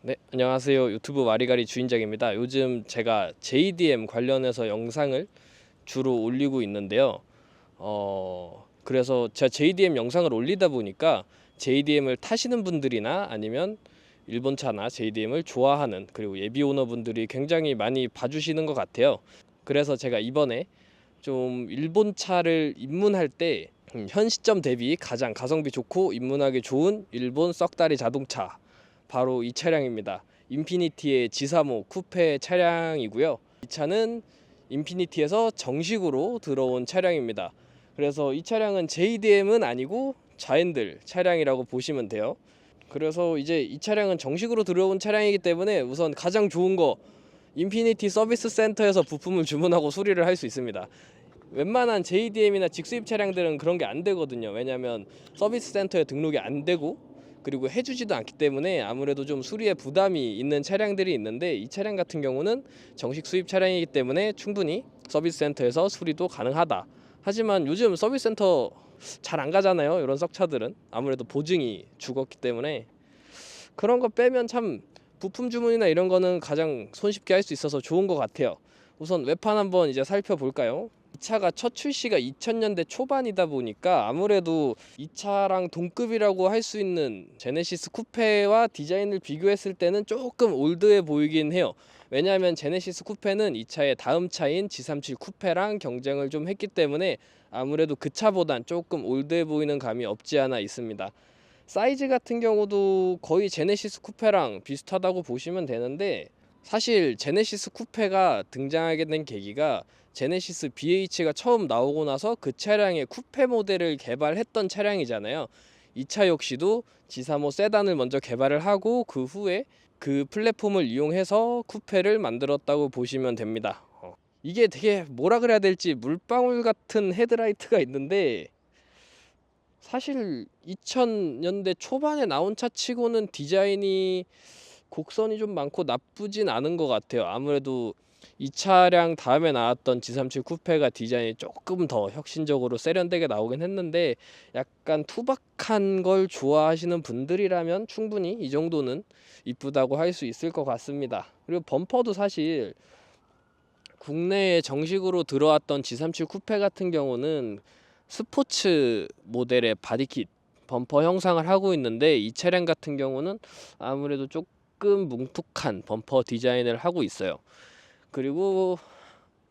네, 안녕하세요. 유튜브 와리가리 주인장입니다. 요즘 제가 JDM 관련해서 영상을 주로 올리고 있는데요. 그래서 제가 JDM 영상을 올리다 보니까 JDM을 타시는 분들이나 아니면 일본차나 JDM을 좋아하는 그리고 예비 오너분들이 굉장히 많이 봐주시는 것 같아요. 그래서 제가 이번에 좀 일본차를 입문할 때 현 시점 대비 가장 가성비 좋고 입문하기 좋은 일본 썩다리 자동차, 바로 이 차량입니다. 인피니티의 G35 쿠페 차량이고요. 이 차는 인피니티에서 정식으로 들어온 차량입니다. 그래서 이 차량은 JDM은 아니고 자핸들 차량이라고 보시면 돼요. 그래서 이제 이 차량은 정식으로 들어온 차량이기 때문에 우선 가장 좋은 거, 인피니티 서비스 센터에서 부품을 주문하고 수리를 할 수 있습니다. 웬만한 JDM이나 직수입 차량들은 그런 게 안 되거든요. 왜냐하면 서비스 센터에 등록이 안 되고 그리고 해주지도 않기 때문에 아무래도 좀 수리에 부담이 있는 차량들이 있는데, 이 차량 같은 경우는 정식 수입 차량이기 때문에 충분히 서비스 센터에서 수리도 가능하다. 하지만 요즘 서비스 센터 잘 안 가잖아요. 이런 썩차들은 아무래도 보증이 죽었기 때문에 그런 거 빼면 참 부품 주문이나 이런 거는 가장 손쉽게 할 수 있어서 좋은 것 같아요. 우선 외판 한번 이제 살펴볼까요? 이 차가 첫 출시가 2000년대 초반이다 보니까 아무래도 이 차랑 동급이라고 할 수 있는 제네시스 쿠페와 디자인을 비교했을 때는 조금 올드해 보이긴 해요. 왜냐하면 제네시스 쿠페는 이 차의 다음 차인 G37 쿠페랑 경쟁을 좀 했기 때문에 아무래도 그 차보단 조금 올드해 보이는 감이 없지 않아 있습니다. 사이즈 같은 경우도 거의 제네시스 쿠페랑 비슷하다고 보시면 되는데, 사실 제네시스 쿠페가 등장하게 된 계기가 제네시스 BH가 처음 나오고 나서 그 차량의 쿠페 모델을 개발했던 차량이잖아요. 이 차 역시도 G35 세단을 먼저 개발을 하고 그 후에 그 플랫폼을 이용해서 쿠페를 만들었다고 보시면 됩니다. 이게 되게 뭐라 그래야 될지 물방울 같은 헤드라이트가 있는데, 사실 2000년대 초반에 나온 차 치고는 디자인이 곡선이 좀 많고 나쁘진 않은 것 같아요. 아무래도 이 차량 다음에 나왔던 G37 쿠페가 디자인이 조금 더 혁신적으로 세련되게 나오긴 했는데, 약간 투박한 걸 좋아하시는 분들이라면 충분히 이 정도는 이쁘다고 할 수 있을 것 같습니다. 그리고 범퍼도 사실 국내에 정식으로 들어왔던 G37 쿠페 같은 경우는 스포츠 모델의 바디킷 범퍼 형상을 하고 있는데, 이 차량 같은 경우는 아무래도 조금 뭉툭한 범퍼 디자인을 하고 있어요. 그리고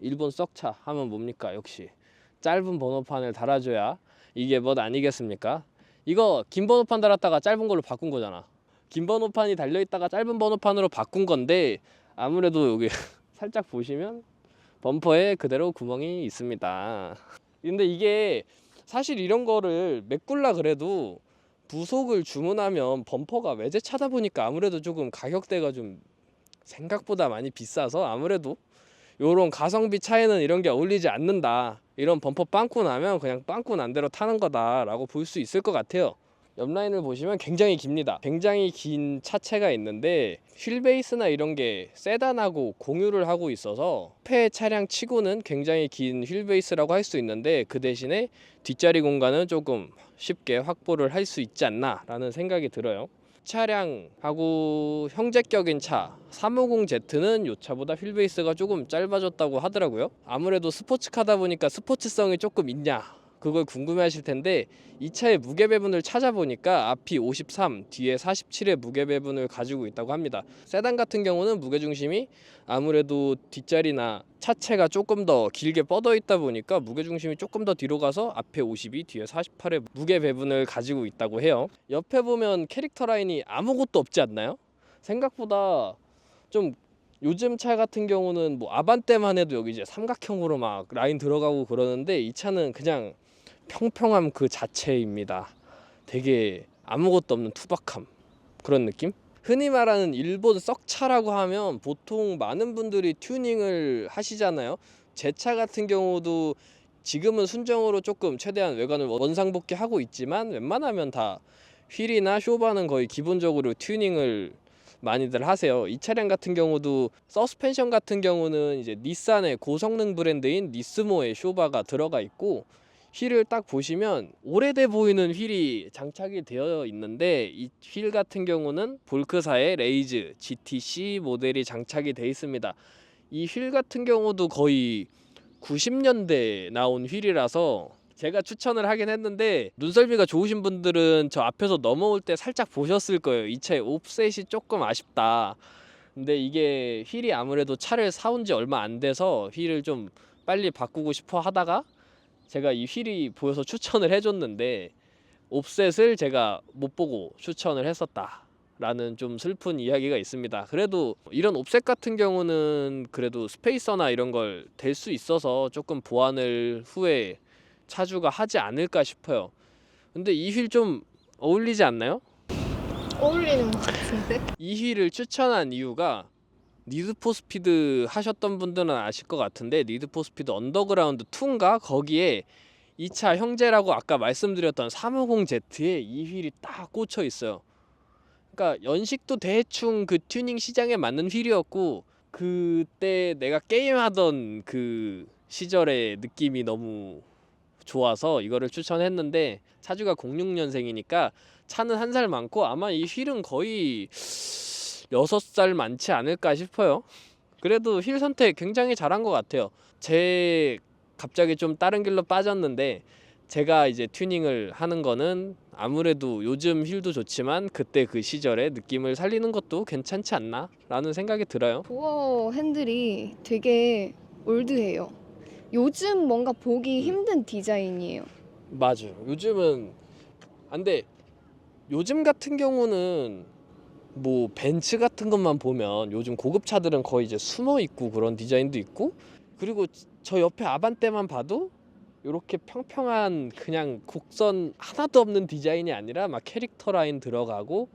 일본 썩차 하면 뭡니까? 역시 짧은 번호판을 달아줘야 이게 멋 아니겠습니까? 이거 긴 번호판 달았다가 짧은 걸로 바꾼 거잖아. 긴 번호판이 달려있다가 짧은 번호판으로 바꾼 건데, 아무래도 여기 살짝 보시면 범퍼에 그대로 구멍이 있습니다. 근데 이게 사실 이런 거를 메꿀라 그래도 부속을 주문하면 범퍼가 외제차다 보니까 아무래도 조금 가격대가 좀 생각보다 많이 비싸서 아무래도 요런 가성비 차에는 이런 게 어울리지 않는다, 이런 범퍼 빵꾸 나면 그냥 빵꾸 난 대로 타는 거다 라고 볼 수 있을 것 같아요. 옆라인을 보시면 굉장히 깁니다. 굉장히 긴 차체가 있는데 휠베이스나 이런 게 세단하고 공유를 하고 있어서 쿠페 차량 치고는 굉장히 긴 휠베이스라고 할 수 있는데, 그 대신에 뒷자리 공간은 조금 쉽게 확보를 할 수 있지 않나 라는 생각이 들어요. 차량하고 형제격인 차 350Z는 이 차보다 휠베이스가 조금 짧아졌다고 하더라고요. 아무래도 스포츠카다 보니까 스포츠성이 조금 있냐, 그걸 궁금해 하실 텐데, 이 차의 무게 배분을 찾아보니까 앞이 53, 뒤에 47의 무게 배분을 가지고 있다고 합니다. 세단 같은 경우는 무게 중심이 아무래도 뒷자리나 차체가 조금 더 길게 뻗어 있다 보니까 무게 중심이 조금 더 뒤로 가서 앞에 52, 뒤에 48의 무게 배분을 가지고 있다고 해요. 옆에 보면 캐릭터 라인이 아무것도 없지 않나요? 생각보다 좀, 요즘 차 같은 경우는 뭐 아반떼만 해도 여기 이제 삼각형으로 막 라인 들어가고 그러는데, 이 차는 그냥 평평함 그 자체입니다. 되게 아무것도 없는 투박함, 그런 느낌? 흔히 말하는 일본 썩차라고 하면 보통 많은 분들이 튜닝을 하시잖아요. 제 차 같은 경우도 지금은 순정으로 조금 최대한 외관을 원상복귀 하고 있지만, 웬만하면 다 휠이나 쇼바는 거의 기본적으로 튜닝을 많이들 하세요. 이 차량 같은 경우도 서스펜션 같은 경우는 이제 닛산의 고성능 브랜드인 니스모의 쇼바가 들어가 있고, 휠을 딱 보시면 오래돼 보이는 휠이 장착이 되어 있는데 이 휠 같은 경우는 볼크사의 레이즈 GTC 모델이 장착이 되어 있습니다. 이 휠 같은 경우도 거의 90년대 나온 휠이라서 제가 추천을 하긴 했는데 눈썰미가 좋으신 분들은 저 앞에서 넘어올 때 살짝 보셨을 거예요. 이 차의 옵셋이 조금 아쉽다. 근데 이게 휠이 아무래도 차를 사온 지 얼마 안 돼서 휠을 좀 빨리 바꾸고 싶어 하다가 제가 이 휠이 보여서 추천을 해줬는데 옵셋을 제가 못 보고 추천을 했었다 라는 좀 슬픈 이야기가 있습니다. 그래도 이런 옵셋 같은 경우는 그래도 스페이서나 이런 걸 댈 수 있어서 조금 보완을 후에 차주가 하지 않을까 싶어요. 근데 이 휠 좀 어울리지 않나요? 어울리는 것 같은데? 이 휠을 추천한 이유가 니드포스피드 하셨던 분들은 아실 것 같은데 니드포스피드 언더그라운드 2인가 거기에 이 차 형제라고 아까 말씀드렸던 350Z에 이 휠이 딱 꽂혀 있어요. 그러니까 연식도 대충 그 튜닝 시장에 맞는 휠이었고 그때 내가 게임하던 그 시절의 느낌이 너무 좋아서 이거를 추천했는데 차주가 06년생이니까 차는 한 살 많고 아마 이 휠은 거의 6살 많지 않을까 싶어요. 그래도 휠 선택 굉장히 잘한 것 같아요. 갑자기 좀 다른 길로 빠졌는데 제가 이제 튜닝을 하는 거는 아무래도 요즘 휠도 좋지만 그때 그 시절의 느낌을 살리는 것도 괜찮지 않나 라는 생각이 들어요. 도어 핸들이 되게 올드해요. 요즘 뭔가 보기 힘든 디자인이에요. 맞아요. 요즘은 근데 요즘 같은 경우는 뭐 벤츠 같은 것만 보면 요즘 고급 차들은 거의 이제 숨어 있고 그런 디자인도 있고 그리고 저 옆에 아반떼만 봐도 이렇게 평평한 그냥 곡선 하나도 없는 디자인이 아니라 막 캐릭터 라인 들어가고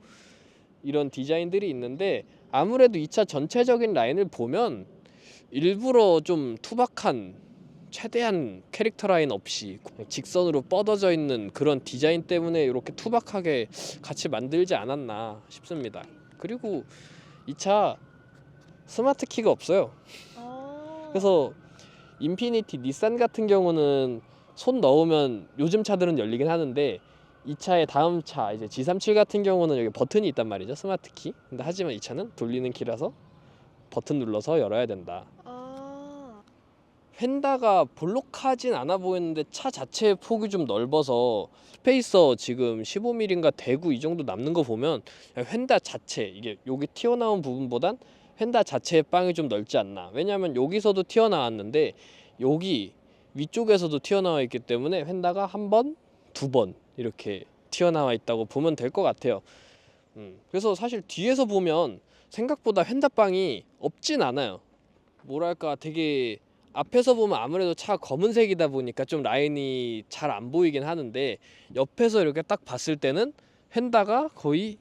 이런 디자인들이 있는데 아무래도 이 차 전체적인 라인을 보면 일부러 좀 투박한 최대한 캐릭터 라인 없이 직선으로 뻗어져 있는 그런 디자인 때문에 이렇게 투박하게 같이 만들지 않았나 싶습니다. 그리고 이 차 스마트 키가 없어요. 그래서 인피니티 닛산 같은 경우는 손 넣으면 요즘 차들은 열리긴 하는데 이 차의 다음 차 이제 G37 같은 경우는 여기 버튼이 있단 말이죠. 스마트 키. 근데 하지만 이 차는 돌리는 키라서 버튼 눌러서 열어야 된다. 휀다가 볼록하진 않아 보이는데 차 자체의 폭이 좀 넓어서 스페이서 지금 15mm인가 대구 이 정도 남는 거 보면 휀다 자체 이게 여기 튀어나온 부분보단 휀다 자체의 빵이 좀 넓지 않나. 왜냐하면 여기서도 튀어나왔는데 여기 위쪽에서도 튀어나와 있기 때문에 휀다가 한 번, 두 번 이렇게 튀어나와 있다고 보면 될 것 같아요. 그래서 사실 뒤에서 보면 생각보다 휀다 빵이 없진 않아요. 뭐랄까 되게 앞에서 보면 아무래도 차가 검은색이다 보니까 좀 라인이 잘 안 보이긴 하는데 옆에서 이렇게 딱 봤을 때는 휀다가 거의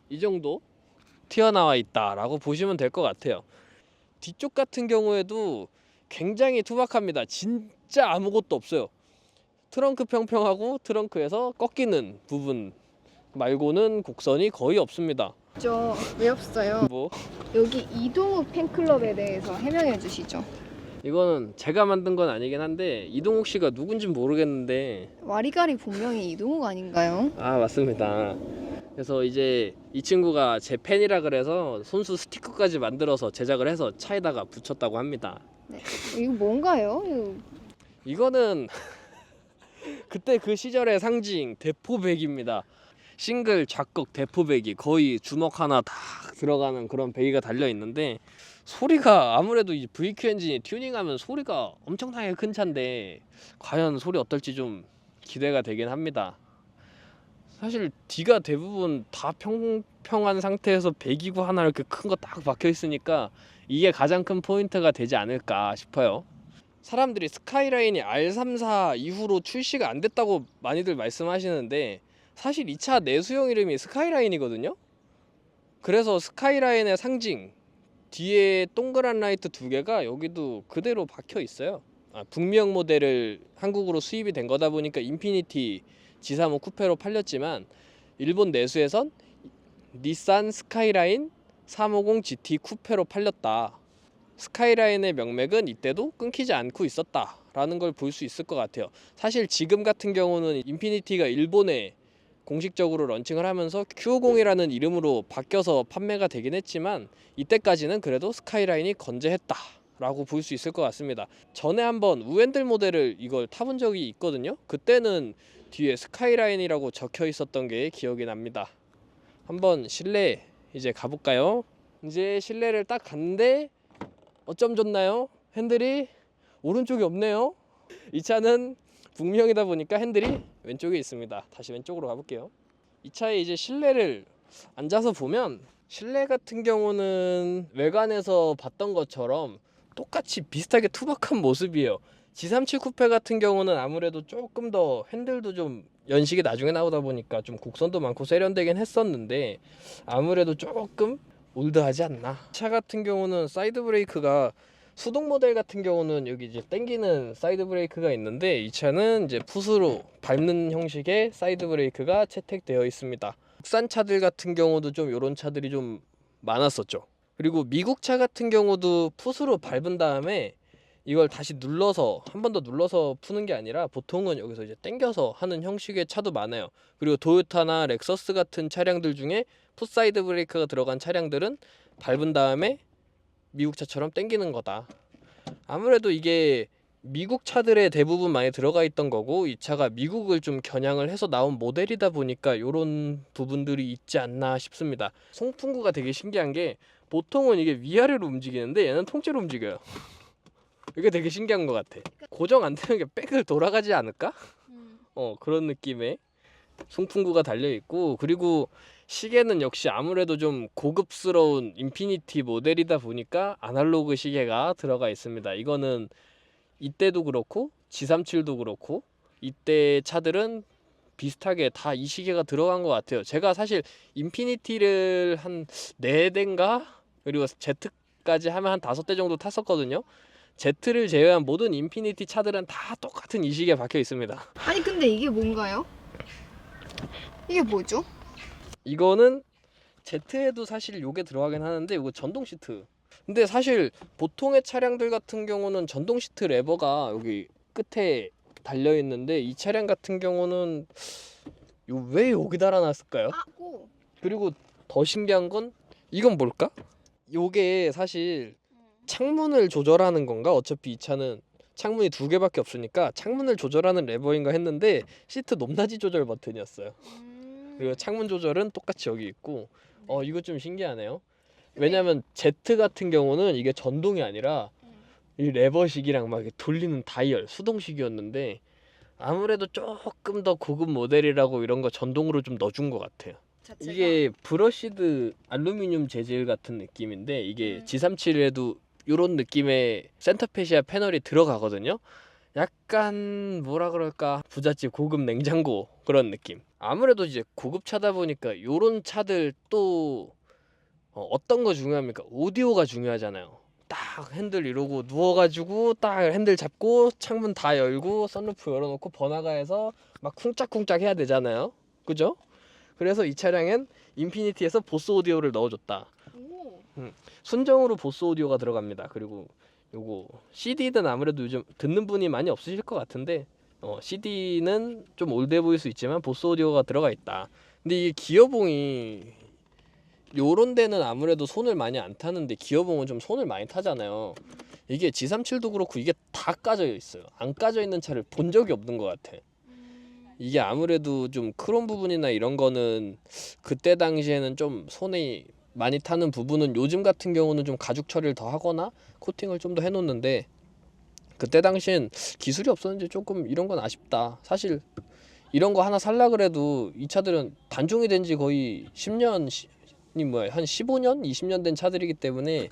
이 정도 튀어나와 있다라고 보시면 될 것 같아요. 뒤쪽 같은 경우에도 굉장히 투박합니다. 진짜 아무것도 없어요. 트렁크 평평하고 트렁크에서 꺾이는 부분 말고는 곡선이 거의 없습니다. 왜 없어요? 뭐 여기 이동욱 팬클럽에 대해서 해명해 주시죠. 이거는 제가 만든 건 아니긴 한데 이동욱 씨가 누군진 모르겠는데 와리가리 본명이 이동욱 아닌가요? 아 맞습니다. 그래서 이제 이 친구가 제 팬이라 그래서 손수 스티커까지 만들어서 제작을 해서 차에다가 붙였다고 합니다. 네. 이거 뭔가요? 이거는 그때 그 시절의 상징 대포배기입니다. 싱글 좌극 대포배기 거의 주먹 하나 다 들어가는 그런 배기가 달려 있는데 소리가 아무래도 이 VQ 엔진이 튜닝하면 소리가 엄청나게 큰 차인데 과연 소리 어떨지 좀 기대가 되긴 합니다. 사실 뒤가 대부분 다 평평한 상태에서 배기구 하나 이렇게 큰 거 딱 박혀 있으니까 이게 가장 큰 포인트가 되지 않을까 싶어요. 사람들이 스카이라인이 R34 이후로 출시가 안 됐다고 많이들 말씀하시는데 사실 이 차 내수용 이름이 스카이라인이거든요. 그래서 스카이라인의 상징 뒤에 동그란 라이트 두 개가 여기도 그대로 박혀 있어요. 북미형 모델을 한국으로 수입이 된 거다 보니까 인피니티 G35 쿠페로 팔렸지만 일본 내수에선 닛산 스카이라인 350 GT 쿠페로 팔렸다. 스카이라인의 명맥은 이때도 끊기지 않고 있었다 라는 걸 볼 수 있을 것 같아요. 사실 지금 같은 경우는 인피니티가 일본에 공식적으로 런칭을 하면서 Q50이라는 이름으로 바뀌어서 판매가 되긴 했지만 이때까지는 그래도 스카이라인이 건재했다 라고 볼 수 있을 것 같습니다. 전에 한번 우엔들 모델을 이걸 타본 적이 있거든요. 그때는 뒤에 스카이라인이라고 적혀 있었던 게 기억이 납니다. 한번 실내 이제 가볼까요? 이제 실내를 딱 갔는데 어쩜 좋나요? 핸들이 오른쪽이 없네요. 이 차는 북명이다 보니까 핸들이 왼쪽에 있습니다. 다시 왼쪽으로 가볼게요. 이 차의 이제 실내를 앉아서 보면 실내 같은 경우는 외관에서 봤던 것처럼 똑같이 비슷하게 투박한 모습이에요. G37 쿠페 같은 경우는 아무래도 조금 더 핸들도 좀 연식이 나중에 나오다 보니까 좀 곡선도 많고 세련되긴 했었는데 아무래도 조금 올드하지 않나. 차 같은 경우는 사이드 브레이크가 수동 모델 같은 경우는 여기 이제 당기는 사이드 브레이크가 있는데 이 차는 이제 풋으로 밟는 형식의 사이드 브레이크가 채택되어 있습니다. 국산 차들 같은 경우도 좀 이런 차들이 좀 많았었죠. 그리고 미국 차 같은 경우도 풋으로 밟은 다음에 이걸 다시 눌러서 한 번 더 눌러서 푸는 게 아니라 보통은 여기서 이제 당겨서 하는 형식의 차도 많아요. 그리고 도요타나 렉서스 같은 차량들 중에 풋 사이드 브레이크가 들어간 차량들은 밟은 다음에 미국 차처럼 당기는 거다. 아무래도 이게 미국 차들의 대부분 많이 들어가 있던 거고 이 차가 미국을 좀 겨냥을 해서 나온 모델이다 보니까 이런 부분들이 있지 않나 싶습니다. 송풍구가 되게 신기한 게 보통은 이게 위아래로 움직이는데 얘는 통째로 움직여요. 이게 되게 신기한 것 같아. 고정 안 되는 게 백을 돌아가지 않을까? 그런 느낌의 송풍구가 달려 있고, 그리고 시계는 역시 아무래도 좀 고급스러운 인피니티 모델이다 보니까 아날로그 시계가 들어가 있습니다. 이거는 이때도 그렇고 G37도 그렇고 이때 차들은 비슷하게 다 이 시계가 들어간 것 같아요. 제가 사실 인피니티를 한 4대인가 그리고 Z까지 하면 한 5대 정도 탔었거든요. Z를 제외한 모든 인피니티 차들은 다 똑같은 이 시계에 박혀 있습니다. 아니 근데 이게 뭔가요? 이게 뭐죠? 이거는 Z에도 사실 요게 들어가긴 하는데 이거 전동 시트. 근데 사실 보통의 차량들 같은 경우는 전동 시트 레버가 여기 끝에 달려 있는데 이 차량 같은 경우는 왜 여기 달아놨을까요? 오. 그리고 더 신기한 건 이건 뭘까? 요게 사실 창문을 조절하는 건가? 어차피 이 차는 창문이 2개밖에 없으니까 창문을 조절하는 레버인가 했는데 시트 높낮이 조절 버튼이었어요. 그리고 창문 조절은 똑같이 여기 있고 이거 좀 신기하네요. 왜냐면 Z 같은 경우는 이게 전동이 아니라 이 레버식이랑 막 이렇게 돌리는 다이얼 수동식이었는데 아무래도 조금 더 고급 모델이라고 이런 거 전동으로 좀 넣어준 것 같아요. 자체가? 이게 브러시드 알루미늄 재질 같은 느낌인데 이게 G37에도 이런 느낌의 센터페시아 패널이 들어가거든요. 약간 뭐라 그럴까 부잣집 고급 냉장고 그런 느낌. 아무래도 이제 고급차다 보니까 이런 차들 또 어떤 거 중요합니까? 오디오가 중요하잖아요. 딱 핸들 이러고 누워가지고 딱 핸들 잡고 창문 다 열고 선루프 열어놓고 번화가에서 막 쿵짝쿵짝 해야 되잖아요. 그죠? 그래서 이 차량엔 인피니티에서 보스 오디오를 넣어줬다. 오. 순정으로 보스 오디오가 들어갑니다. 그리고 요거 CD는 아무래도 요즘 듣는 분이 많이 없으실 것 같은데 CD는 좀 올드해 보일 수 있지만 보스 오디오가 들어가 있다. 근데 이게 기어봉이 요런 데는 아무래도 손을 많이 안 타는데 기어봉은 좀 손을 많이 타잖아요. 이게 G37도 그렇고 이게 다 까져 있어요. 안 까져 있는 차를 본 적이 없는 것 같아. 이게 아무래도 좀 크롬 부분이나 이런 거는 그때 당시에는 좀 손이 많이 타는 부분은 요즘 같은 경우는 좀 가죽 처리를 더 하거나 코팅을 좀 더 해놓는데 그때 당시엔 기술이 없었는지 조금 이런 건 아쉽다. 사실 이런 거 하나 살라 그래도 이 차들은 단종이 된 지 거의 10년 한 15년, 20년 된 차들이기 때문에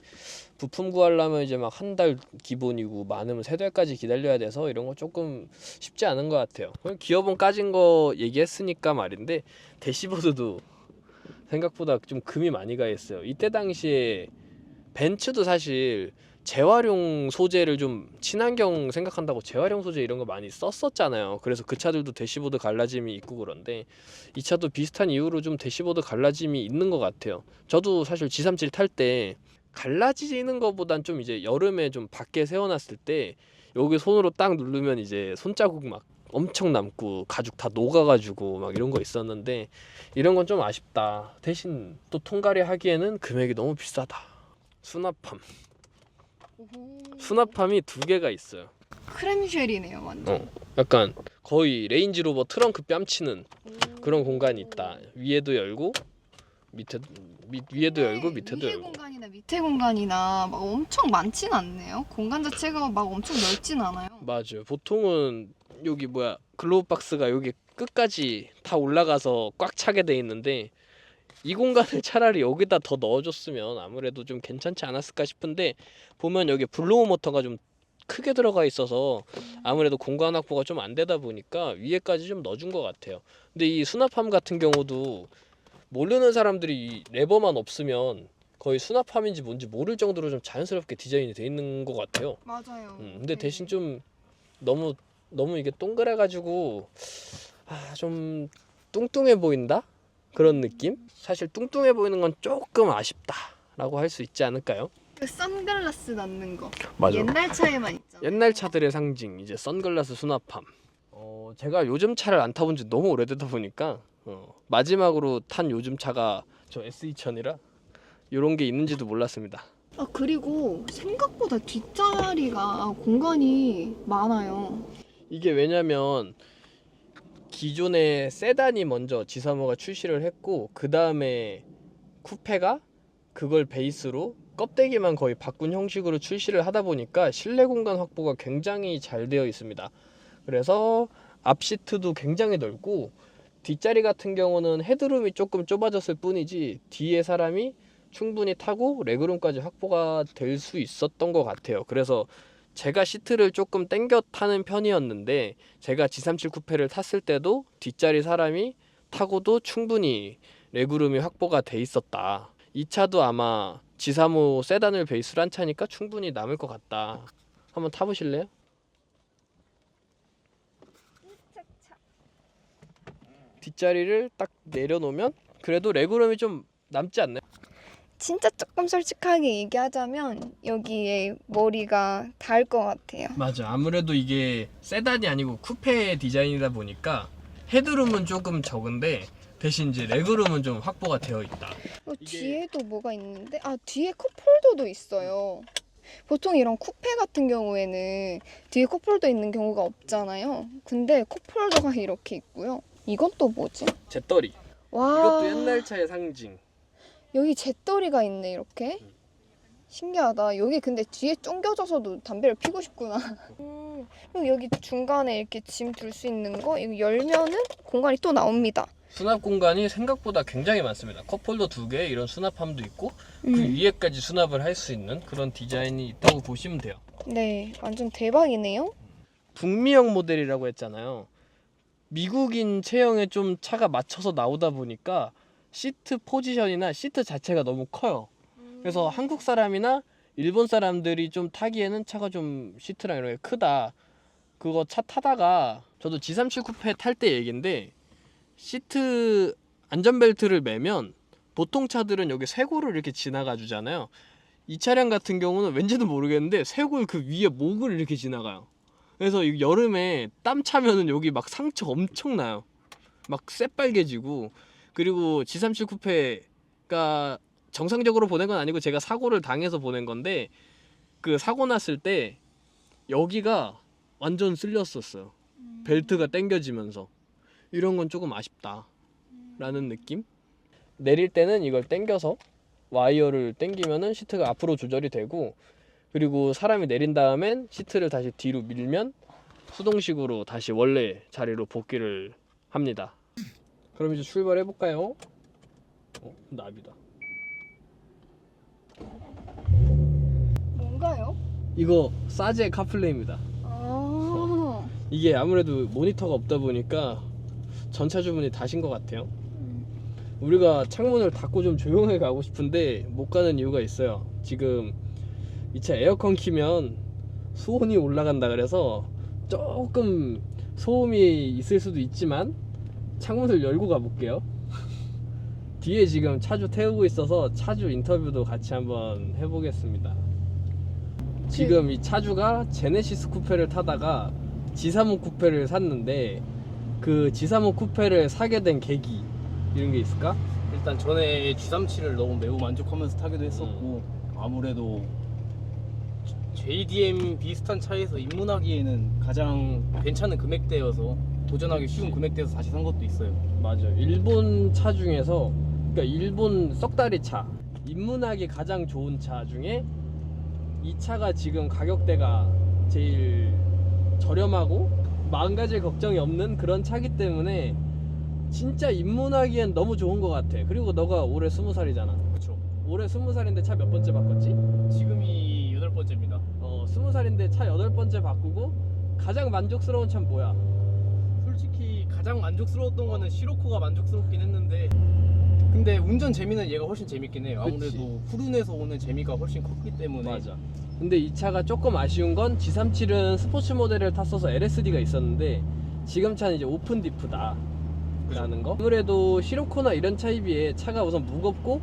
부품 구하려면 이제 막 한 달 기본이고 많으면 3달까지 기다려야 돼서 이런 거 조금 쉽지 않은 것 같아요. 기어봉 까진 거 얘기했으니까 말인데 대시보드도 생각보다 좀 금이 많이 가 있어요. 이때 당시에 벤츠도 사실 재활용 소재를 좀 친환경 생각한다고 재활용 소재 이런 거 많이 썼었잖아요. 그래서 그 차들도 대시보드 갈라짐이 있고 그런데 이 차도 비슷한 이유로 좀 대시보드 갈라짐이 있는 것 같아요. 저도 사실 G37 탈 때 갈라지는 것보단 좀 이제 여름에 좀 밖에 세워놨을 때 여기 손으로 딱 누르면 이제 손자국 막 엄청 남고 가죽 다 녹아가지고 막 이런 거 있었는데 이런 건 좀 아쉽다. 대신 또 통갈이 하기에는 금액이 너무 비싸다. 수납함. 수납함이 2개가 있어요. 크렘쉘이네요 완전. 약간 거의 레인지로버 트렁크 뺨치는 그런 공간이 있다. 위에도 열고 위에도 열고 밑에도 위에 열고. 공간이나 밑에 공간이나 막 엄청 많진 않네요. 공간 자체가 막 엄청 넓진 않아요. 맞아요. 보통은 여기 글로브 박스가 여기 끝까지 다 올라가서 꽉 차게 돼 있는데 이 공간을 차라리 여기다 더 넣어줬으면 아무래도 좀 괜찮지 않았을까 싶은데 보면 여기 블로우 모터가 좀 크게 들어가 있어서 아무래도 공간 확보가 좀 안 되다 보니까 위에까지 좀 넣어준 것 같아요. 근데 이 수납함 같은 경우도 모르는 사람들이 이 레버만 없으면 거의 수납함인지 뭔지 모를 정도로 좀 자연스럽게 디자인이 돼 있는 것 같아요. 맞아요. 근데 대신 좀 너무 이게 동그래가지고 좀 뚱뚱해 보인다? 그런 느낌? 사실 뚱뚱해 보이는 건 조금 아쉽다라고 할 수 있지 않을까요? 그 선글라스 넣는 거. 맞아. 옛날 차에만 있잖아요. 옛날 차들의 상징 이제 선글라스 수납함. 제가 요즘 차를 안 타본 지 너무 오래되다 보니까 마지막으로 탄 요즘 차가 저 S2000이라 이런 게 있는지도 몰랐습니다. 그리고 생각보다 뒷자리가 공간이 많아요. 이게 왜냐면 기존의 세단이 먼저 G35가 출시를 했고 그 다음에 쿠페가 그걸 베이스로 껍데기만 거의 바꾼 형식으로 출시를 하다 보니까 실내 공간 확보가 굉장히 잘 되어 있습니다. 그래서 앞 시트도 굉장히 넓고 뒷자리 같은 경우는 헤드룸이 조금 좁아졌을 뿐이지 뒤에 사람이 충분히 타고 레그룸까지 확보가 될 수 있었던 것 같아요. 그래서 제가 시트를 조금 당겨 타는 편이었는데 제가 G37 쿠페를 탔을 때도 뒷자리 사람이 타고도 충분히 레그룸이 확보가 돼 있었다. 이 차도 아마 G35 세단을 베이스로 한 차니까 충분히 남을 것 같다. 한번 타보실래요? 뒷자리를 딱 내려놓으면 그래도 레그룸이 좀 남지 않나요? 진짜 조금 솔직하게 얘기하자면 여기에 머리가 닿을 것 같아요. 맞아. 아무래도 이게 세단이 아니고 쿠페 디자인이다 보니까 헤드룸은 조금 적은데 대신 이제 레그룸은 좀 확보가 되어 있다. 뒤에도 뭐가 있는데 뒤에 컵홀더도 있어요. 보통 이런 쿠페 같은 경우에는 뒤에 컵홀더 있는 경우가 없잖아요. 근데 컵홀더가 이렇게 있고요. 이건 또 뭐지? 잿더리. 와, 이것도 옛날 차의 상징. 여기 잿더리가 있네 이렇게. 신기하다. 여기 근데 뒤에 쫑겨져서도 담배를 피고 싶구나. 그리고 여기 중간에 이렇게 짐 둘 수 있는 거 이거 열면은 공간이 또 나옵니다. 수납 공간이 생각보다 굉장히 많습니다. 컵홀더 2개 이런 수납함도 있고 그 위에까지 수납을 할 수 있는 그런 디자인이 있다고 보시면 돼요. 네, 완전 대박이네요. 북미형 모델이라고 했잖아요. 미국인 체형에 좀 차가 맞춰서 나오다 보니까 시트 포지션이나 시트 자체가 너무 커요. 그래서 한국 사람이나 일본 사람들이 좀 타기에는 차가 좀 시트랑 이런 게 크다. 그거 차 타다가 저도 G37 쿠페 탈 때 얘긴데 시트 안전벨트를 매면 보통 차들은 여기 쇄골을 이렇게 지나가 주잖아요. 이 차량 같은 경우는 왠지도 모르겠는데 쇄골 그 위에 목을 이렇게 지나가요. 그래서 여름에 땀 차면은 여기 막 상처 엄청 나요. 막 새빨개지고. 그리고 G37 쿠페가 정상적으로 보낸 건 아니고 제가 사고를 당해서 보낸 건데 그 사고 났을 때 여기가 완전 쓸렸었어요. 벨트가 당겨지면서. 이런 건 조금 아쉽다 라는 느낌? 내릴 때는 이걸 당겨서 와이어를 당기면은 시트가 앞으로 조절이 되고 그리고 사람이 내린 다음엔 시트를 다시 뒤로 밀면 수동식으로 다시 원래 자리로 복귀를 합니다. 그럼 이제 출발해 볼까요? 나비다. 뭔가요? 이거 사제 카플레이입니다. 이게 아무래도 모니터가 없다 보니까 전차 주문이 다신 것 같아요. 우리가 창문을 닫고 좀 조용하게 가고 싶은데 못 가는 이유가 있어요. 지금 이 차 에어컨 키면 수온이 올라간다 그래서 조금 소음이 있을 수도 있지만 창문을 열고 가볼게요. 뒤에 지금 차주 태우고 있어서 차주 인터뷰도 같이 한번 해보겠습니다. 지금 이 차주가 제네시스 쿠페를 타다가 G35 쿠페를 샀는데 그 G35 쿠페를 사게 된 계기 이런 게 있을까? 일단 전에 G37을 너무 매우 만족하면서 타기도 했었고 아무래도 JDM 비슷한 차에서 입문하기에는 가장 괜찮은 금액대여서 도전하기 쉬운 금액대여서 다시 산 것도 있어요. 맞아. 일본 차 중에서 그러니까 일본 썩다리 차 입문하기 가장 좋은 차 중에 이 차가 지금 가격대가 제일 저렴하고 망가질 걱정이 없는 그런 차기 때문에 진짜 입문하기엔 너무 좋은 것 같아. 그리고 너가 올해 20살이잖아. 그렇죠. 올해 20살인데 차 몇 번째 바꿨지? 지금이 8번째입니다. 20살인데 차 8번째 바꾸고 가장 만족스러운 차는 뭐야? 솔직히 가장 만족스러웠던 거는 시로코가 만족스럽긴 했는데 근데 운전 재미는 얘가 훨씬 재밌긴 해요. 아무래도 그치. 푸른에서 오는 재미가 훨씬 컸기 때문에. 맞아. 근데 이 차가 조금 아쉬운 건 G37은 스포츠 모델을 탔어서 LSD가 있었는데 지금 차는 이제 오픈 디프다 라는 거. 아무래도 시로코나 이런 차에 비해 차가 우선 무겁고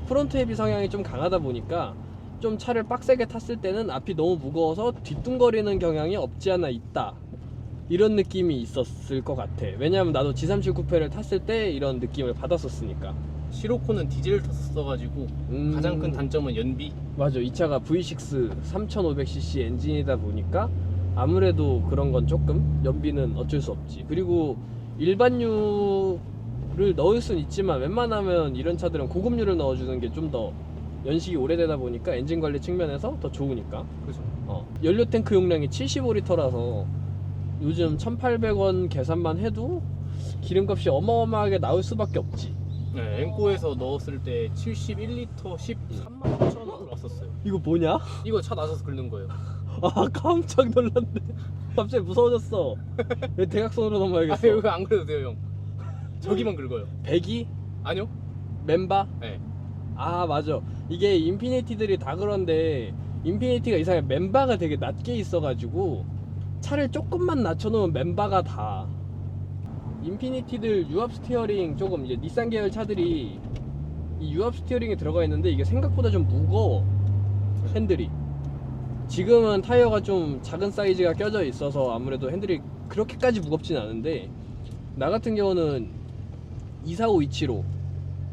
프론트 헤비 성향이 좀 강하다 보니까 좀 차를 빡세게 탔을 때는 앞이 너무 무거워서 뒤뚱거리는 경향이 없지 않아 있다 이런 느낌이 있었을 것 같아. 왜냐면 나도 G37 쿠페를 탔을 때 이런 느낌을 받았었으니까. 시로코는 디젤을 탔었어가지고 가장 큰 단점은 연비. 맞아. 이 차가 V6 3500cc 엔진이다 보니까 아무래도 그런 건 조금 연비는 어쩔 수 없지. 그리고 일반유를 넣을 순 있지만 웬만하면 이런 차들은 고급유를 넣어주는 게 좀 더 연식이 오래되다 보니까 엔진 관리 측면에서 더 좋으니까. 그렇죠. 연료 탱크 용량이 75리터라서 요즘 1,800원 계산만 해도 기름값이 어마어마하게 나올 수밖에 없지. 네, 앵코에서 넣었을 때 71리터 13만 8천 원 왔었어요. 이거 뭐냐? 이거 차 낮아서 긁는 거예요. 아 깜짝 놀랐네. 갑자기 무서워졌어. 왜 대각선으로 넘어야겠어. 아, 이거 안 그래도 돼요, 형. 저기만 긁어요. 배기? 아니요? 멤바? 네. 아 맞아. 이게 인피니티들이 다 그런데 인피니티가 이상하게 멤바가 되게 낮게 있어가지고 차를 조금만 낮춰놓으면 멤바가 다. 인피니티들 유압 스티어링 조금 이제 닛산 계열 차들이 이 유압 스티어링이 들어가 있는데 이게 생각보다 좀 무거워. 핸들이 지금은 타이어가 좀 작은 사이즈가 껴져 있어서 아무래도 핸들이 그렇게까지 무겁진 않은데 나 같은 경우는 24527로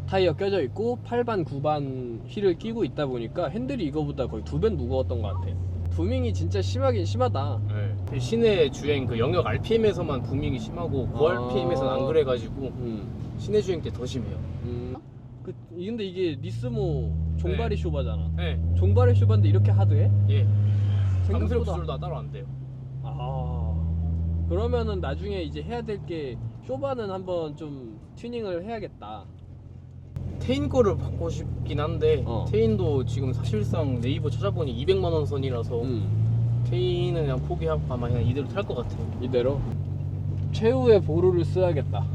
타이어 껴져 있고 8반 9반 휠을 끼고 있다 보니까 핸들이 이거보다 거의 2배 무거웠던 것 같아. 부밍이 진짜 심하긴 심하다. 네. 시내 주행 그 영역 RPM에서만 부밍이 심하고 고RPM에서는 안 그래가지고 시내 주행 때 더 심해요. 근데 이게 니스모 종바리 네. 쇼바잖아. 네. 종바리 쇼바인데 이렇게 하드해? 예. 감속 생각보다. 조절도 따로 안 돼요. 아 그러면은 나중에 이제 해야 될 게 쇼바는 한번 좀 튜닝을 해야겠다. 테인 거를 받고 싶긴 한데 테인도 지금 사실상 네이버 찾아보니 200만 원 선이라서 테인은 그냥 포기하고 아마 그냥 이대로 탈 것 같아요. 이대로 최후의 보루를 써야겠다.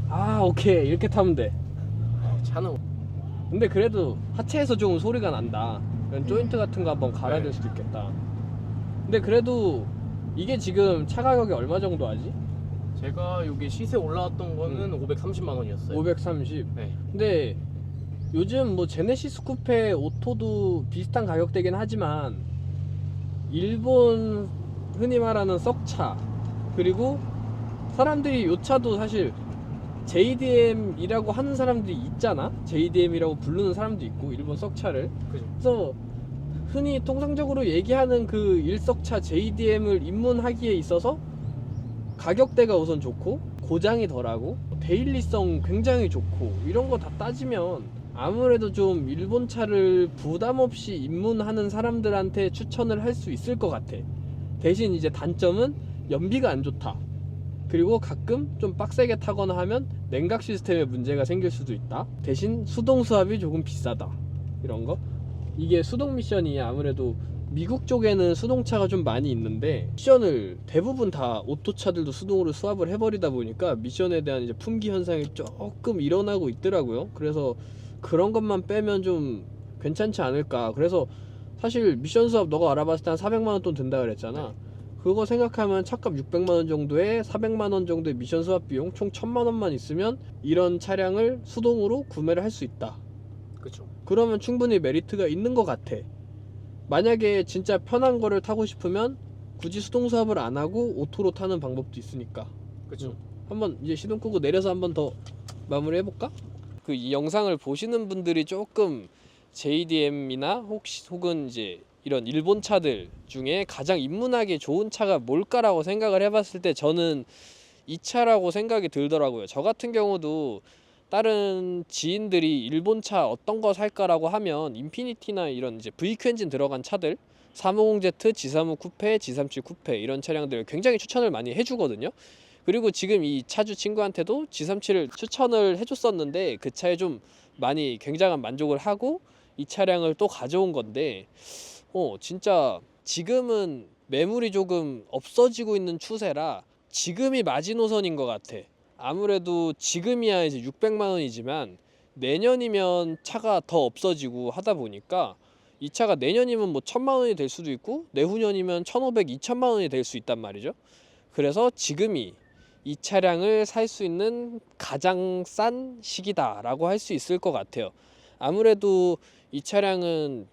아 오케이 이렇게 타면 돼. 차는 근데 그래도 하체에서 좀 소리가 난다. 그런 조인트 같은 거 한번 갈아야 될 수도 있겠다. 근데 그래도 이게 지금 차 가격이 얼마 정도 하지? 제가 여기 시세 올라왔던 거는 530만 원이었어요. 530. 네. 근데 요즘 뭐 제네시스 쿠페 오토도 비슷한 가격대긴 하지만 일본 흔히 말하는 썩차 그리고 사람들이 요 차도 사실 JDM이라고 하는 사람들이 있잖아. JDM이라고 부르는 사람도 있고 일본 썩차를. 그죠. 그래서 흔히 통상적으로 얘기하는 그 일석차 JDM을 입문하기에 있어서 가격대가 우선 좋고 고장이 덜하고 데일리성 굉장히 좋고 이런 거 다 따지면 아무래도 좀 일본 차를 부담 없이 입문하는 사람들한테 추천을 할 수 있을 것 같아. 대신 이제 단점은 연비가 안 좋다. 그리고 가끔 좀 빡세게 타거나 하면 냉각 시스템에 문제가 생길 수도 있다. 대신 수동 수압이 조금 비싸다. 이런 거. 이게 수동 미션이 아무래도 미국 쪽에는 수동차가 좀 많이 있는데 미션을 대부분 다 오토차들도 수동으로 수압을 해버리다 보니까 미션에 대한 이제 품귀 현상이 조금 일어나고 있더라고요. 그래서 그런 것만 빼면 좀 괜찮지 않을까. 그래서 사실 미션 수압 너가 알아봤을 때 한 400만 원 돈 든다 그랬잖아. 그거 생각하면 차값 600만 원 정도에 400만 원 정도의 미션 수납 비용 총 1000만 원만 있으면 이런 차량을 수동으로 구매를 할 수 있다. 그쵸. 그러면 충분히 메리트가 있는 것 같아. 만약에 진짜 편한 거를 타고 싶으면 굳이 수동 수압을 안 하고 오토로 타는 방법도 있으니까. 그쵸. 한번 이제 시동 끄고 내려서 한번 더 마무리 해볼까? 그 이 영상을 보시는 분들이 조금 JDM이나 혹은 이제 이런 일본 차들 중에 가장 입문하기 좋은 차가 뭘까라고 생각을 해봤을 때 저는 이 차라고 생각이 들더라고요. 저 같은 경우도 다른 지인들이 일본 차 어떤 거 살까라고 하면 인피니티나 이런 이제 VQ 엔진 들어간 차들 350Z, G35 쿠페, G37 쿠페 이런 차량들을 굉장히 추천을 많이 해주거든요. 그리고 지금 이 차주 친구한테도 G37을 추천을 해줬었는데 그 차에 좀 많이 굉장한 만족을 하고 이 차량을 또 가져온 건데 진짜 지금은 매물이 조금 없어지고 있는 추세라 지금이 마지노선인 것 같아. 아무래도 지금이야 이제 600만 원이지만 내년이면 차가 더 없어지고 하다 보니까 이 차가 내년이면 뭐 1000만 원이 될 수도 있고 내후년이면 1500, 2000만 원이 될 수 있단 말이죠. 그래서 지금이 이 차량을 살 수 있는 가장 싼 시기다라고 할 수 있을 것 같아요. 아무래도 이 차량은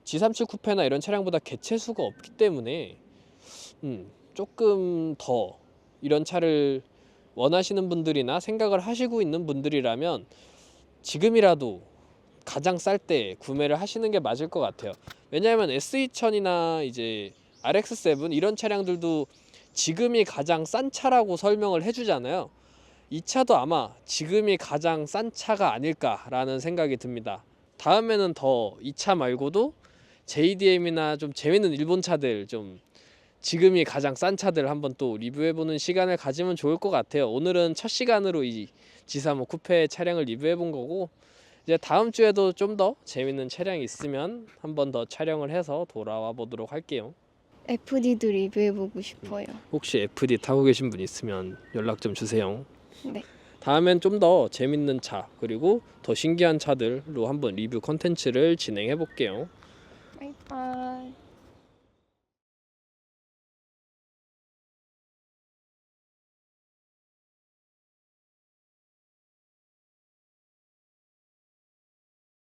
G37 쿠페나 이런 차량보다 개체수가 없기 때문에 조금 더 이런 차를 원하시는 분들이나 생각을 하시고 있는 분들이라면 지금이라도 가장 쌀 때 구매를 하시는 게 맞을 것 같아요. 왜냐하면 S2000이나 이제 RX7 이런 차량들도 지금이 가장 싼 차라고 설명을 해주잖아요. 이 차도 아마 지금이 가장 싼 차가 아닐까라는 생각이 듭니다. 다음에는 더 이 차 말고도 JDM이나 좀 재밌는 일본 차들 좀 지금이 가장 싼 차들 한번 또 리뷰해보는 시간을 가지면 좋을 것 같아요. 오늘은 첫 시간으로 이 G35 쿠페 차량을 리뷰해본 거고 이제 다음 주에도 좀 더 재밌는 차량이 있으면 한 번 더 촬영을 해서 돌아와 보도록 할게요. FD도 리뷰해보고 싶어요. 혹시 FD 타고 계신 분 있으면 연락 좀 주세요. 네. 다음엔 좀 더 재밌는 차 그리고 더 신기한 차들로 한번 리뷰 컨텐츠를 진행해 볼게요. 바이바이.